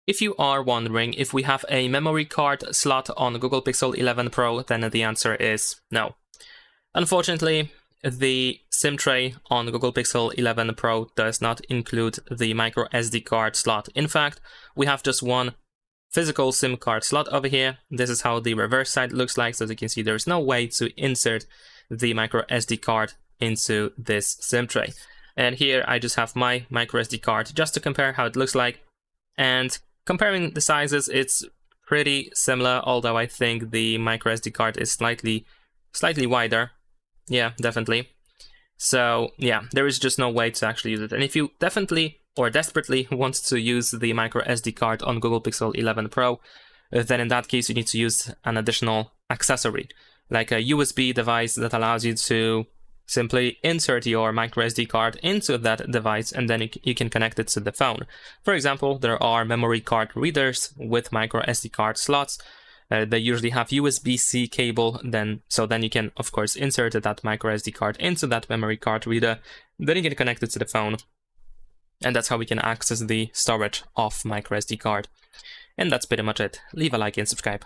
If you are wondering if we have a memory card slot on Google Pixel 11 Pro, then the answer is no. Unfortunately, the SIM tray on Google Pixel 11 Pro does not include the microSD card slot. In fact, we have just one physical SIM card slot over here. This is how the reverse side looks like. So as you can see, there's no way to insert the microSD card into this SIM tray. And here I just have my microSD card just to compare how it looks like. And comparing the sizes, it's pretty similar, although I think the microSD card is slightly wider. Yeah, definitely. So yeah, there is just no way to actually use it. And if you definitely or desperately want to use the microSD card on Google Pixel 11 Pro, then in that case you need to use an additional accessory, like a USB device that allows you to simply insert your microSD card into that device, and then you can connect it to the phone. For example, there are memory card readers with microSD card slots. They usually have USB-C cable, so then you can, of course, insert that microSD card into that memory card reader. Then you can connect it to the phone, and that's how we can access the storage of microSD card. And that's pretty much it. Leave a like and subscribe.